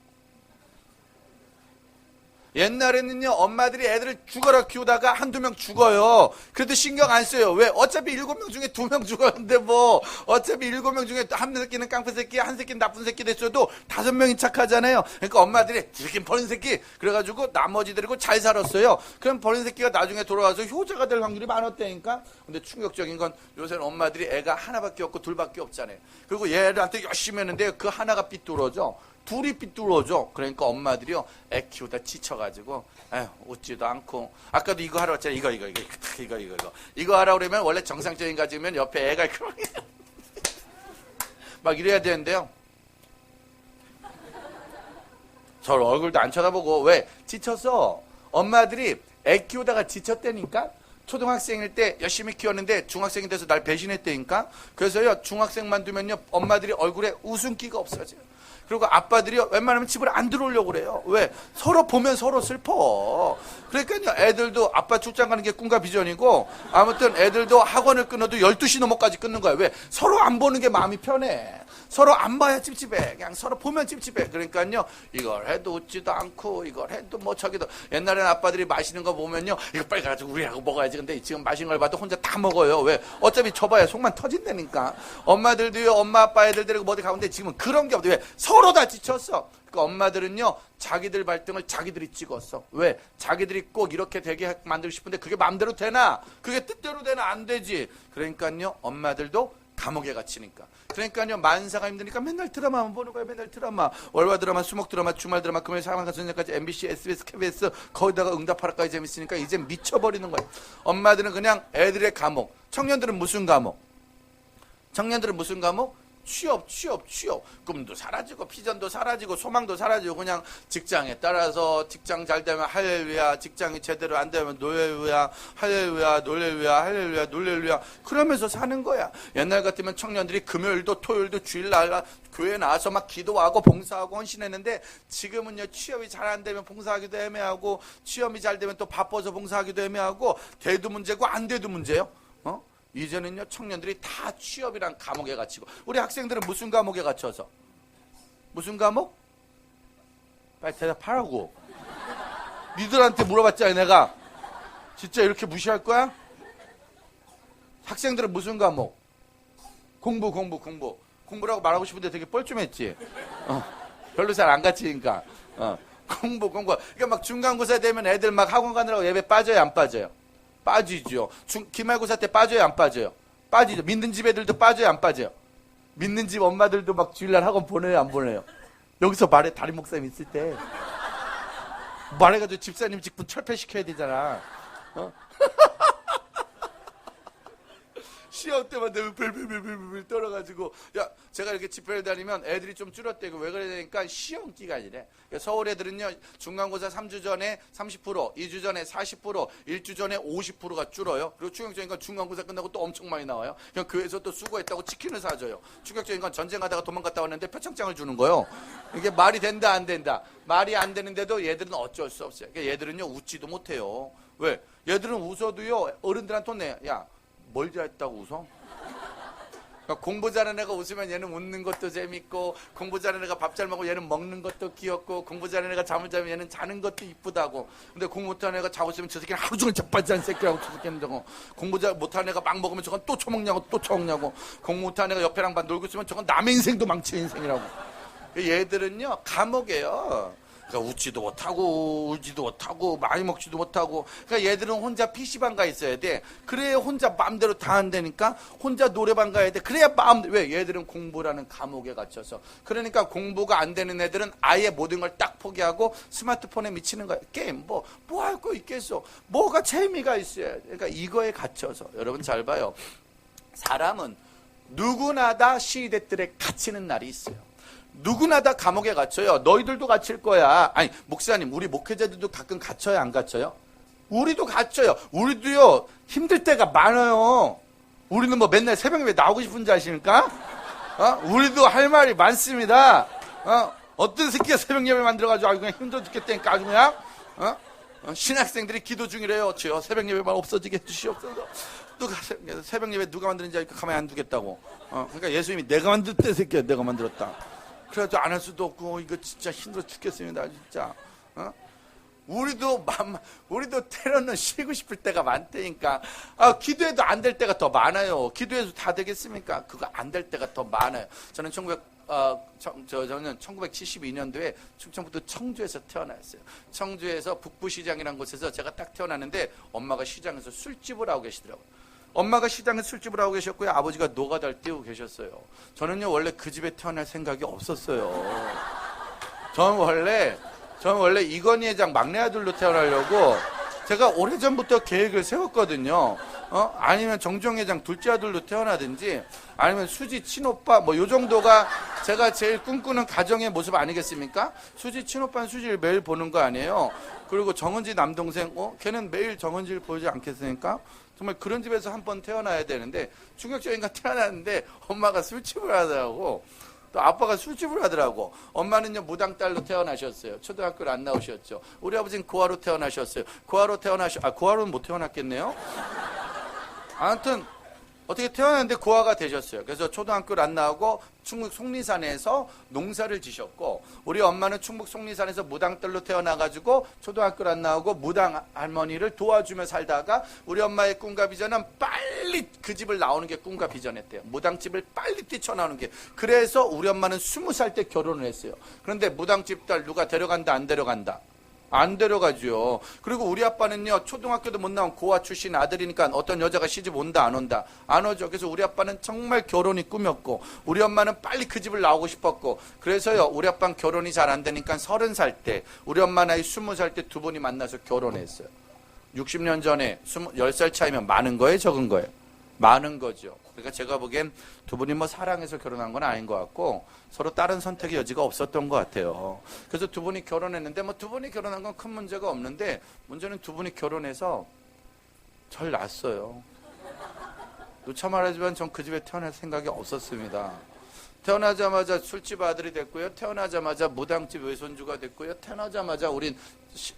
옛날에는요, 엄마들이 애들을 죽어라 키우다가 한두 명 죽어요. 그래도 신경 안 써요. 왜? 어차피 7명 중에 2명 죽었는데 뭐, 어차피 7명 중에 한 새끼는 깡패 새끼, 한 새끼는 나쁜 새끼 됐어도 5명이 착하잖아요. 그러니까 엄마들이 이 새끼는 버린 새끼, 그래가지고 나머지들이고 잘 살았어요. 그럼 버린 새끼가 나중에 돌아와서 효자가 될 확률이 많았다니까. 근데 충격적인 건 요새는 엄마들이 애가 하나밖에 없고 둘밖에 없잖아요. 그리고 얘들한테 열심히 했는데 그 하나가 삐뚤어져. 둘이 삐뚤어져. 그러니까 엄마들이요, 애 키우다 지쳐가지고, 에휴, 웃지도 않고. 아까도 이거 하라고 했잖아요. 이거 하라고 그러면 원래 정상적인 가지면 옆에 애가 막 이래야 되는데요. 서로 얼굴도 안 쳐다보고. 왜? 지쳤어. 엄마들이 애 키우다가 지쳤다니까? 초등학생일 때 열심히 키웠는데 중학생이 돼서 날 배신했다니까? 그래서요, 중학생만 두면요, 엄마들이 얼굴에 웃음기가 없어져요. 그리고 아빠들이요, 웬만하면 집을 안 들어오려고 그래요. 왜? 서로 보면 서로 슬퍼. 그러니까요, 애들도 아빠 출장 가는 게 꿈과 비전이고, 아무튼 애들도 학원을 끊어도 12시 넘어까지 끊는 거야. 왜? 서로 안 보는 게 마음이 편해. 서로 안 봐야 찝찝해. 그냥 서로 보면 찝찝해. 그러니까요, 이걸 해도 웃지도 않고, 이걸 해도 뭐 저기도. 옛날에는 아빠들이 마시는 거 보면요, 이거 빨리 가지고 우리하고 먹어야지. 근데 지금 마시는 걸 봐도 혼자 다 먹어요. 왜? 어차피 줘봐야 속만 터진다니까. 엄마들도요, 엄마 아빠 애들 데리고 어디 가는데 지금은 그런 게 없대. 왜? 서로 다 지쳤어. 그러니까 엄마들은요, 자기들 발등을 자기들이 찍었어. 왜? 자기들이 꼭 이렇게 되게 만들고 싶은데 그게 마음대로 되나? 그게 뜻대로 되나? 안 되지. 그러니까요, 엄마들도 감옥에 갇히니까. 그러니까요, 만사가 힘드니까 맨날 드라마만 보는 거야. 맨날 드라마. 월화 드라마, 수목 드라마, 주말 드라마, 금요일 사랑과 전쟁까지 MBC, SBS, KBS, 거기다가 응답하라까지 재밌으니까 이제 미쳐버리는 거야. 엄마들은 그냥 애들의 감옥. 청년들은 무슨 감옥? 취업. 꿈도 사라지고, 비전도 사라지고, 소망도 사라지고, 그냥 직장에 따라서 직장 잘 되면 할렐루야, 직장이 제대로 안 되면 노렐루야, 할렐루야. 그러면서 사는 거야. 옛날 같으면 청년들이 금요일도 토요일도 주일날 교회 나와서 막 기도하고 봉사하고 헌신했는데, 지금은요, 취업이 잘 안 되면 봉사하기도 애매하고, 취업이 잘 되면 또 바빠서 봉사하기도 애매하고, 돼도 문제고 안 돼도 문제예요. 이제는요, 청년들이 다 취업이란 감옥에 갇히고. 우리 학생들은 무슨 감옥에 갇혀서? 무슨 감옥? 빨리 대답하라고. 니들한테 물어봤잖아, 내가. 진짜 이렇게 무시할 거야? 학생들은 무슨 감옥? 공부라고 말하고 싶은데 되게 뻘쭘했지? 별로 잘 안 갇히니까. 공부. 그러니까 막 중간고사 되면 애들 막 학원 가느라고 예배 빠져요, 안 빠져요? 빠지죠. 기말고사 때 빠져요, 안 빠져요? 빠지죠. 믿는 집 애들도 빠져요, 안 빠져요? 믿는 집 엄마들도 막 주일날 학원 보내요, 안 보내요? 여기서 말해, 담임 목사님 있을 때. 말해가지고 집사님 직분 철폐시켜야 되잖아. 시험 때만 되면 벨벨벨벨벨 떨어가지고 야 제가 이렇게 집회를 다니면 애들이 좀 줄었대고 왜 그러냐니까 시험 기간이래. 서울 애들은요 중간고사 3주 전에 30%, 2주 전에 40%, 1주 전에 50%가 줄어요. 그리고 충격적인 건 중간고사 끝나고 또 엄청 많이 나와요. 그냥 교회에서 또 수고했다고 치킨을 사줘요. 충격적인 건 전쟁하다가 도망갔다 왔는데 표창장을 주는 거예요. 이게 말이 된다 안 된다. 말이 안 되는데도 얘들은 어쩔 수 없어요. 그러니까 얘들은요 웃지도 못해요. 왜? 얘들은 웃어도요 어른들한테 혼내. 야 뭘 잘했다고 웃어? 그러니까 공부 잘하는 애가 웃으면 얘는 웃는 것도 재밌고 공부 잘하는 애가 밥 잘 먹고 얘는 먹는 것도 귀엽고 공부 잘하는 애가 잠을 자면 얘는 자는 것도 이쁘다고. 근데 공부 못하는 애가 자고 있으면 저 새끼는 하루 종일 자빠지 않은 새끼라고 저 새끼는 저거. 공부 잘 못하는 애가 막 먹으면 저건 또 처먹냐고 또 처먹냐고. 공부 못하는 애가 옆에랑 반 놀고 있으면 저건 남의 인생도 망치는 인생이라고. 얘들은요 감옥이에요. 그러니까 웃지도 못하고 울지도 못하고 많이 먹지도 못하고. 그러니까 얘들은 혼자 PC방 가 있어야 돼. 그래야 혼자 마음대로 다 한다니까. 혼자 노래방 가야 돼. 그래야 마음대로. 왜? 얘들은 공부라는 감옥에 갇혀서. 그러니까 공부가 안 되는 애들은 아예 모든 걸 딱 포기하고 스마트폰에 미치는 거야. 게임 뭐 할 거 있겠어. 뭐가 재미가 있어야 돼. 그러니까 이거에 갇혀서. 여러분 잘 봐요. 사람은 누구나 다 시대들에 갇히는 날이 있어요. 누구나 다 감옥에 갇혀요. 너희들도 갇힐 거야. 아니 목사님 우리 목회자들도 가끔 갇혀요 안 갇혀요? 우리도 갇혀요. 우리도요 힘들 때가 많아요. 우리는 뭐 맨날 새벽에 왜 나오고 싶은지 아십니까? 우리도 할 말이 많습니다. 어떤 새끼가 새벽 예배 만들어가지고 아주 그냥 힘들어 죽겠다니까 아주 그냥 신학생들이 기도 중이래요. 주여 새벽 예배만 없어지게 해주시옵소서. 누가 새벽 예배 누가 만드는지 알니까 가만히 안 두겠다고. 그러니까 예수님이 내가 만들었대 새끼야. 내가 만들었다. 그래도 안 할 수도 없고 이거 진짜 힘들어 죽겠습니다 진짜. 우리도 테러는 쉬고 싶을 때가 많다니까. 기도해도 안 될 때가 더 많아요. 기도해도 다 되겠습니까? 그거 안 될 때가 더 많아요. 저는 저는 1972년도에 충청북도 청주에서 태어났어요. 청주에서 북부시장이라는 곳에서 제가 딱 태어났는데 엄마가 시장에서 술집을 하고 계시더라고요. 엄마가 시장에서 술집을 하고 계셨고요. 아버지가 노가다를 띄우고 계셨어요. 저는요 원래 그 집에 태어날 생각이 없었어요. 저는 원래 이건희 회장 막내 아들로 태어나려고 제가 오래전부터 계획을 세웠거든요. 아니면 정주영 회장 둘째 아들로 태어나든지 아니면 수지 친오빠 뭐 요 정도가 제가 제일 꿈꾸는 가정의 모습 아니겠습니까? 수지 친오빠는 수지를 매일 보는 거 아니에요. 그리고 정은지 남동생 걔는 매일 정은지를 보지 않겠습니까? 정말 그런 집에서 한번 태어나야 되는데 충격적인 건 태어났는데 엄마가 술집을 하더라고. 또 아빠가 술집을 하더라고. 엄마는요 무당딸로 태어나셨어요. 초등학교를 안 나오셨죠. 우리 아버지는 고아로 태어나셨어요. 고아로는 못 태어났겠네요. 아무튼 어떻게 태어났는데 고아가 되셨어요. 그래서 초등학교를 안 나오고 충북 속리산에서 농사를 지셨고 우리 엄마는 충북 속리산에서 무당딸로 태어나가지고 초등학교를 안 나오고 무당 할머니를 도와주며 살다가 우리 엄마의 꿈과 비전은 빨리 그 집을 나오는 게 꿈과 비전이었대요. 무당집을 빨리 뛰쳐나오는 게. 그래서 우리 엄마는 20살 때 결혼을 했어요. 그런데 무당집 딸 누가 데려간다 안 데려간다? 안 데려가죠. 그리고 우리 아빠는요 초등학교도 못 나온 고아 출신 아들이니까 어떤 여자가 시집 온다 안 온다? 안 오죠. 그래서 우리 아빠는 정말 결혼이 꿈이었고 우리 엄마는 빨리 그 집을 나오고 싶었고 그래서요 우리 아빠는 결혼이 잘 안 되니까 30살 때 우리 엄마 나이 20살 때 두 분이 만나서 결혼했어요. 60년 전에 10살 차이면 많은 거예요 적은 거예요? 많은 거죠. 그러니까 제가 보기엔 두 분이 뭐 사랑해서 결혼한 건 아닌 것 같고 서로 다른 선택의 여지가 없었던 것 같아요. 그래서 두 분이 결혼했는데 뭐 두 분이 결혼한 건 큰 문제가 없는데 문제는 두 분이 결혼해서 절 낳았어요. 누차 말하지만 전 그 집에 태어날 생각이 없었습니다. 태어나자마자 술집 아들이 됐고요. 태어나자마자 무당집 외손주가 됐고요. 태어나자마자 우린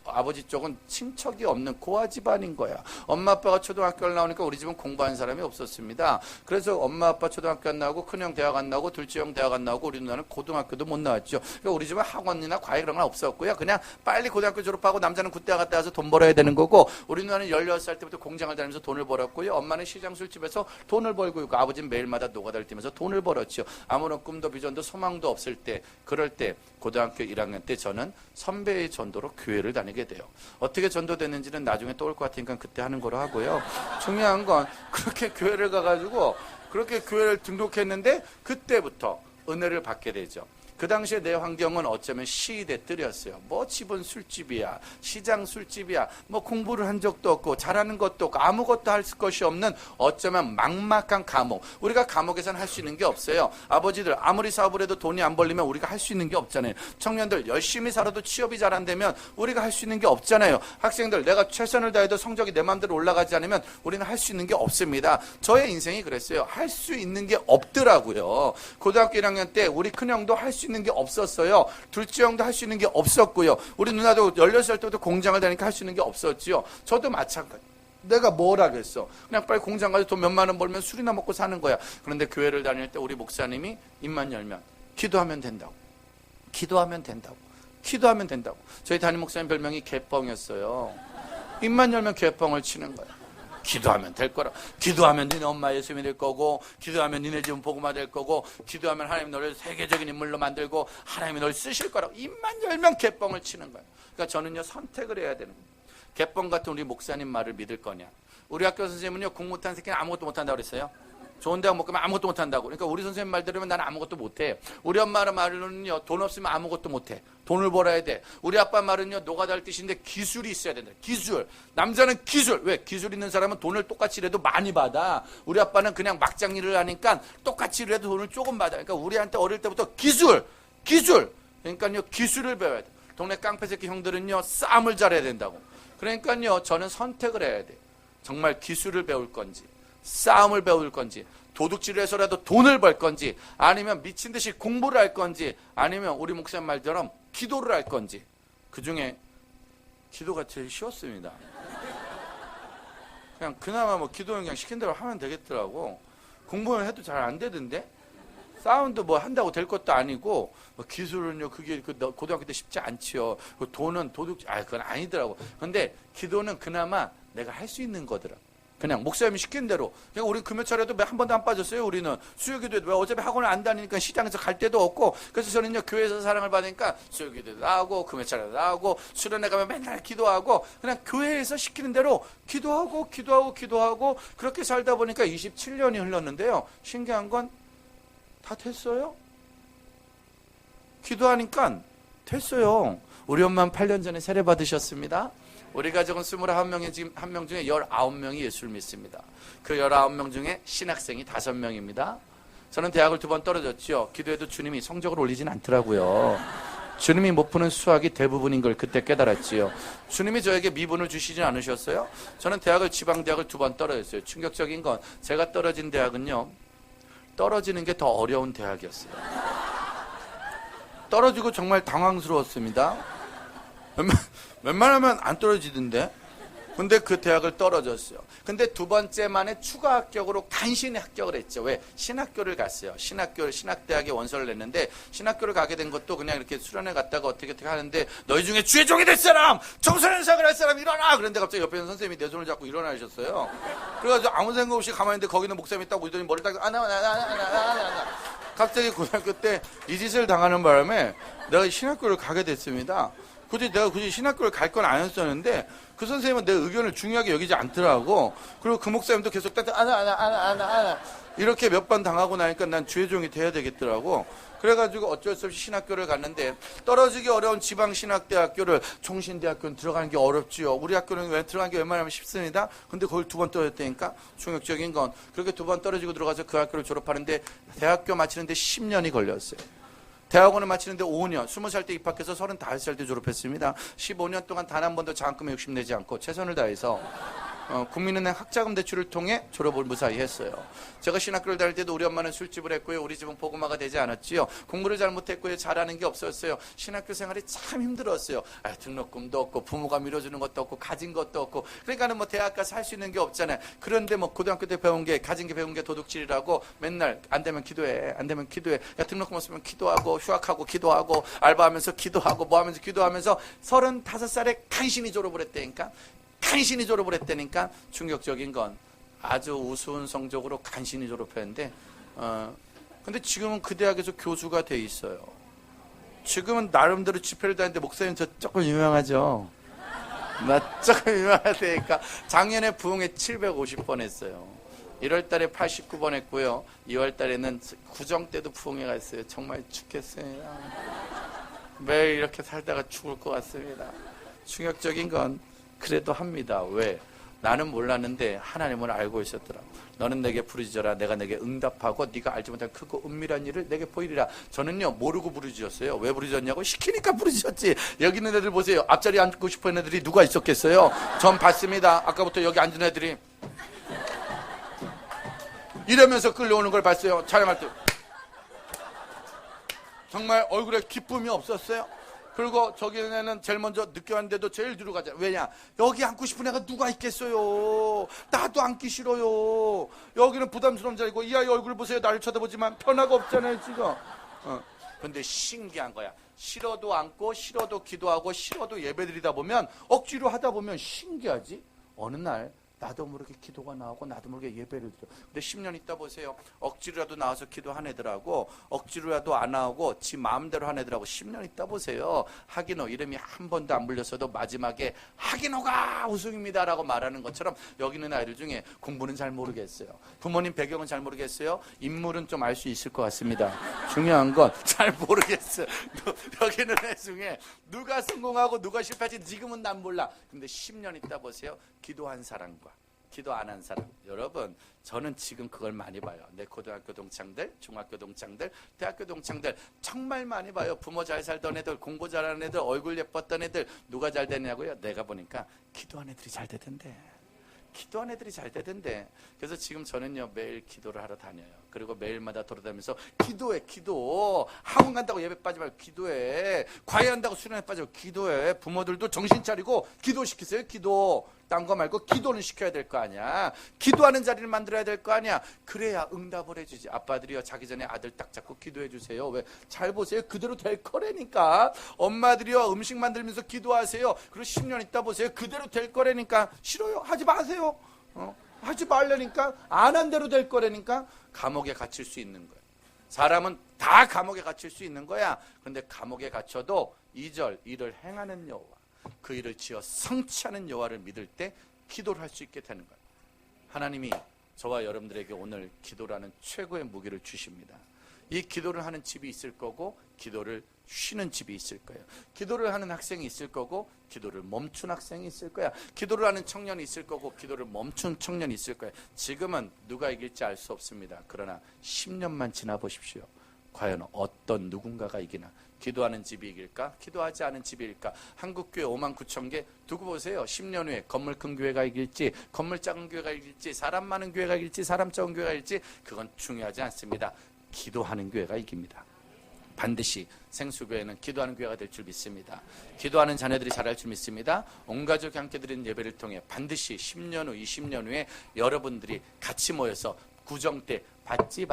아버지 쪽은 친척이 없는 고아 집안인 거야. 엄마 아빠가 초등학교를 나오니까 우리 집은 공부하는 사람이 없었습니다. 그래서 엄마 아빠 초등학교 안 나오고 큰형 대학 안 나오고 둘째 형 대학 안 나오고 우리 누나는 고등학교도 못 나왔죠. 그러니까 우리 집은 학원이나 과외 그런 건 없었고요. 그냥 빨리 고등학교 졸업하고 남자는 굿대 갔다 와서 돈 벌어야 되는 거고 우리 누나는 16살 때부터 공장을 다니면서 돈을 벌었고요. 엄마는 시장 술집에서 돈을 벌고 있고 아버지는 매일마다 노가다를 뛰면서 돈을 벌었죠. 아무런 꿈도 비전도 소망도 없을 때 그럴 때 고등학교 1학년 때 저는 선배의 전도로 교회를 다니게 돼요. 어떻게 전도됐는지는 나중에 또 올 것 같으니까 그때 하는 거로 하고요. 중요한 건 그렇게 교회를 가가지고 그렇게 교회를 등록했는데 그때부터 은혜를 받게 되죠. 그 당시에 내 환경은 어쩌면 시위대 뜰이었어요. 뭐 집은 술집이야, 시장 술집이야, 뭐 공부를 한 적도 없고 잘하는 것도 없고 아무것도 할 것이 없는 어쩌면 막막한 감옥. 우리가 감옥에서는 할 수 있는 게 없어요. 아버지들 아무리 사업을 해도 돈이 안 벌리면 우리가 할 수 있는 게 없잖아요. 청년들 열심히 살아도 취업이 잘 안 되면 우리가 할 수 있는 게 없잖아요. 학생들 내가 최선을 다해도 성적이 내 마음대로 올라가지 않으면 우리는 할 수 있는 게 없습니다. 저의 인생이 그랬어요. 할 수 있는 게 없더라고요. 고등학교 1학년 때 우리 큰형도 할 수 있는 게 없었어요. 둘째 형도 할 수 있는 게 없었고요. 우리 누나도 16살 때부터 공장을 다니니까 할 수 있는 게 없었지요. 저도 마찬가지. 내가 뭘 하겠어. 그냥 빨리 공장 가서 돈 몇만 원 벌면 술이나 먹고 사는 거야. 그런데 교회를 다닐 때 우리 목사님이 입만 열면 기도하면 된다고. 기도하면 된다고. 기도하면 된다고. 저희 담임 목사님 별명이 개뻥이었어요. 입만 열면 개뻥을 치는 거야. 기도하면 될 거라. 기도하면 니네 엄마 예수 믿을 거고, 기도하면 니네 집은 복음화 될 거고, 기도하면 하나님 너를 세계적인 인물로 만들고 하나님이 너를 쓰실 거라고. 입만 열면 개뻥을 치는 거야. 그러니까 저는요 선택을 해야 되는 거예요. 개뻥 같은 우리 목사님 말을 믿을 거냐. 우리 학교 선생님은요 공 못한 새끼는 아무것도 못한다고 그랬어요. 좋은 대학 못 가면 아무것도 못한다고. 그러니까 우리 선생님 말 들으면 나는 아무것도 못해. 우리 엄마 말로는요 돈 없으면 아무것도 못해. 돈을 벌어야 돼. 우리 아빠 말은요 노가다할 뜻인데 기술이 있어야 된다. 기술. 남자는 기술. 왜? 기술 있는 사람은 돈을 똑같이 일해도 많이 받아. 우리 아빠는 그냥 막장 일을 하니까 똑같이 일해도 돈을 조금 받아. 그러니까 우리한테 어릴 때부터 기술. 그러니까요 기술을 배워야 돼. 동네 깡패 새끼 형들은요 싸움을 잘해야 된다고. 그러니까요 저는 선택을 해야 돼. 정말 기술을 배울 건지, 싸움을 배울 건지, 도둑질을 해서라도 돈을 벌 건지, 아니면 미친 듯이 공부를 할 건지, 아니면 우리 목사님 말처럼 기도를 할 건지. 그 중에 기도가 제일 쉬웠습니다. 그냥 그나마 뭐 기도는 그냥 시킨 대로 하면 되겠더라고. 공부는 해도 잘 안 되던데. 싸움도 뭐 한다고 될 것도 아니고, 뭐 기술은요 그게 고등학교 때 쉽지 않지요. 돈은 그건 아니더라고. 근데 기도는 그나마 내가 할 수 있는 거더라. 그냥 목사님이 시킨 대로. 그냥 우리 금요철에도 한 번도 안 빠졌어요. 우리는 수요기도에도 어차피 학원을 안 다니니까 시장에서 갈 데도 없고. 그래서 저는요 교회에서 사랑을 받으니까 수요기도도 나오고 금요철에도 나오고 수련회 가면 맨날 기도하고 그냥 교회에서 시키는 대로 기도하고 그렇게 살다 보니까 27년이 흘렀는데요. 신기한 건 다 됐어요. 기도하니까 됐어요. 우리 엄마는 8년 전에 세례 받으셨습니다. 우리 가족은 21명에 지금 1명 중에 19명이 예수를 믿습니다. 그 19명 중에 신학생이 5명입니다. 저는 대학을 2번 떨어졌죠. 기도해도 주님이 성적을 올리진 않더라고요. 주님이 못 푸는 수학이 대부분인 걸 그때 깨달았지요. 주님이 저에게 미분을 주시진 않으셨어요. 저는 지방대학을 2번 떨어졌어요. 충격적인 건 제가 떨어진 대학은요. 떨어지는 게 더 어려운 대학이었어요. 떨어지고 정말 당황스러웠습니다. 웬만하면 안 떨어지던데. 근데 그 대학을 떨어졌어요. 근데 2번째만에 추가 합격으로 간신히 합격을 했죠. 왜? 신학교를 갔어요. 신학대학에 원서를 냈는데 신학교를 가게 된 것도 그냥 이렇게 수련회 갔다가 어떻게 하는데 너희 중에 주의 종이 될 사람! 청소년 사역을 할 사람 일어나! 그런데 갑자기 옆에 있는 선생님이 내 손을 잡고 일어나셨어요. 그래가지고 아무 생각 없이 가만히 있는데 거기는 목사님이 딱 오더니 머리 딱 갑자기 고등학교 때 이 짓을 당하는 바람에 내가 신학교를 가게 됐습니다. 내가 굳이 신학교를 갈 건 아니었었는데 그 선생님은 내 의견을 중요하게 여기지 않더라고. 그리고 그 목사님도 계속 이렇게 몇 번 당하고 나니까 난 주의 종이 돼야 되겠더라고. 그래가지고 어쩔 수 없이 신학교를 갔는데 떨어지기 어려운 지방신학대학교를 총신대학교는 들어가는 게 어렵지요. 우리 학교는 들어가는 게 웬만하면 쉽습니다. 근데 거길 2번 떨어졌다니까. 충격적인 건 그렇게 2번 떨어지고 들어가서 그 학교를 졸업하는데 대학교 마치는데 10년이 걸렸어요. 대학원을 마치는데 5년, 20살 때 입학해서 35살 때 졸업했습니다. 15년 동안 단 한 번도 장학금에 욕심내지 않고 최선을 다해서 국민은행 학자금 대출을 통해 졸업을 무사히 했어요. 제가 신학교를 다닐 때도 우리 엄마는 술집을 했고요. 우리 집은 복음화가 되지 않았지요. 공부를 잘못했고요. 잘하는 게 없었어요. 신학교 생활이 참 힘들었어요. 등록금도 없고 부모가 밀어주는 것도 없고 가진 것도 없고 그러니까는 뭐 대학 가서 할 수 있는 게 없잖아요. 그런데 뭐 고등학교 때 가진 게 배운 게 도둑질이라고 맨날 안 되면 기도해. 야 등록금 없으면 기도하고 휴학하고 기도하고 알바하면서 기도하고 뭐 하면서 기도하면서 35살에 간신히 졸업을 했다니까. 간신히 졸업을 했다니까. 충격적인 건 아주 우스운 성적으로 간신히 졸업했는데 근데 지금은 그 대학에서 교수가 돼 있어요. 지금은 나름대로 집회를 다니는데 목사님 저 조금 유명하죠. 나 조금 유명하다니까. 작년에 부흥회 750번 했어요. 1월 달에 89번 했고요. 2월 달에는 구정 때도 부흥회가 있어요. 정말 죽겠어요. 매일 이렇게 살다가 죽을 것 같습니다. 충격적인 건 그래도 합니다. 왜? 나는 몰랐는데 하나님은 알고 있었더라. 너는 내게 부르짖어라. 내가 내게 응답하고 네가 알지 못한 크고 은밀한 일을 내게 보이리라. 저는요 모르고 부르짖었어요. 왜 부르짖었냐고? 시키니까 부르짖었지. 여기 있는 애들 보세요. 앞자리에 앉고 싶은 애들이 누가 있었겠어요? 전 봤습니다. 아까부터 여기 앉은 애들이 이러면서 끌려오는 걸 봤어요. 촬영할 때 정말 얼굴에 기쁨이 없었어요. 그리고 저기는 제일 먼저 늦게 왔는데도 제일 뒤로 가잖아요. 왜냐? 여기 앉고 싶은 애가 누가 있겠어요? 나도 앉기 싫어요. 여기는 부담스러운 자리고 이 아이 얼굴 보세요. 나를 쳐다보지만 변화가 없잖아요 지금. 근데 신기한 거야. 싫어도 앉고 싫어도 기도하고 싫어도 예배드리다 보면 억지로 하다 보면 신기하지? 어느 날 나도 모르게 기도가 나오고 나도 모르게 예배를 드려. 근데 10년 있다 보세요. 억지로라도 나와서 기도한 애들하고 억지로라도 안 나오고 지 마음대로 한 애들하고 10년 있다 보세요. 하기노 이름이 한 번도 안 불렸어도 마지막에 하기노가 우승입니다 라고 말하는 것처럼 여기 있는 아이들 중에 공부는 잘 모르겠어요. 부모님 배경은 잘 모르겠어요. 인물은 좀 알 수 있을 것 같습니다. 중요한 건 잘 모르겠어요. 여기 있는 애 중에 누가 성공하고 누가 실패할지 지금은 난 몰라. 근데 10년 있다 보세요. 기도한 사람과 기도 안 한 사람. 여러분 저는 지금 그걸 많이 봐요. 내 고등학교 동창들, 중학교 동창들, 대학교 동창들 정말 많이 봐요. 부모 잘 살던 애들, 공부 잘하는 애들, 얼굴 예뻤던 애들 누가 잘 되냐고요? 내가 보니까 기도한 애들이 잘 되던데. 기도한 애들이 잘 되던데. 그래서 지금 저는요 매일 기도를 하러 다녀요. 그리고 매일마다 돌아다니면서 기도해. 기도. 학원 간다고 예배 빠지 말고 기도해. 과외 한다고 수련회 빠지 말고 기도해. 부모들도 정신 차리고 기도시키세요. 기도. 딴 거 말고 기도는 시켜야 될 거 아니야. 기도하는 자리를 만들어야 될 거 아니야. 그래야 응답을 해주지. 아빠들이요 자기 전에 아들 딱 잡고 기도해 주세요. 왜? 잘 보세요. 그대로 될 거라니까. 엄마들이요 음식 만들면서 기도하세요. 그리고 10년 있다 보세요. 그대로 될 거라니까. 싫어요. 하지 마세요. 하지 말라니까. 안 한 대로 될 거라니까. 감옥에 갇힐 수 있는 거야. 사람은 다 감옥에 갇힐 수 있는 거야. 그런데 감옥에 갇혀도 2절 일을 행하는 여호와 그 일을 지어 성취하는 여호와를 믿을 때 기도를 할 수 있게 되는 거예요. 하나님이 저와 여러분들에게 오늘 기도라는 최고의 무기를 주십니다. 이 기도를 하는 집이 있을 거고 기도를 쉬는 집이 있을 거예요. 기도를 하는 학생이 있을 거고 기도를 멈춘 학생이 있을 거야. 기도를 하는 청년이 있을 거고 기도를 멈춘 청년이 있을 거예요. 지금은 누가 이길지 알 수 없습니다. 그러나 10년만 지나 보십시오. 과연 어떤 누군가가 이기나. 기도하는 집이 이길까? 기도하지 않은 집이 이길까? 한국교회 5만 9천 개 두고 보세요. 10년 후에 건물 큰 교회가 이길지 건물 작은 교회가 이길지 사람 많은 교회가 이길지 사람 적은 교회가 이길지 그건 중요하지 않습니다. 기도하는 교회가 이깁니다. 반드시 생수교회는 기도하는 교회가 될 줄 믿습니다. 기도하는 자녀들이 잘할 줄 믿습니다. 온 가족이 함께 드리는 예배를 통해 반드시 10년 후 20년 후에 여러분들이 같이 모여서 구정 때 받지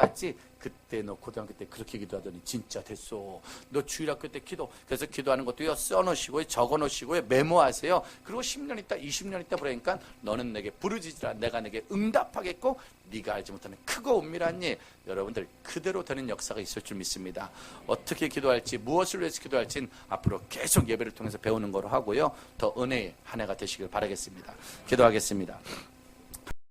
그때 너 고등학교 때 그렇게 기도하더니 진짜 됐어. 너 주일학교 때 기도. 그래서 기도하는 것도요 써놓으시고 적어놓으시고 메모하세요. 그리고 10년 있다 20년 있다 그러니까 너는 내게 부르짖으라. 내가 내게 응답하겠고 네가 알지 못하는 크고 은밀한 일 여러분들 그대로 되는 역사가 있을 줄 믿습니다. 어떻게 기도할지 무엇을 위해서 기도할지는 앞으로 계속 예배를 통해서 배우는 거로 하고요. 더 은혜의 한 해가 되시길 바라겠습니다. 기도하겠습니다.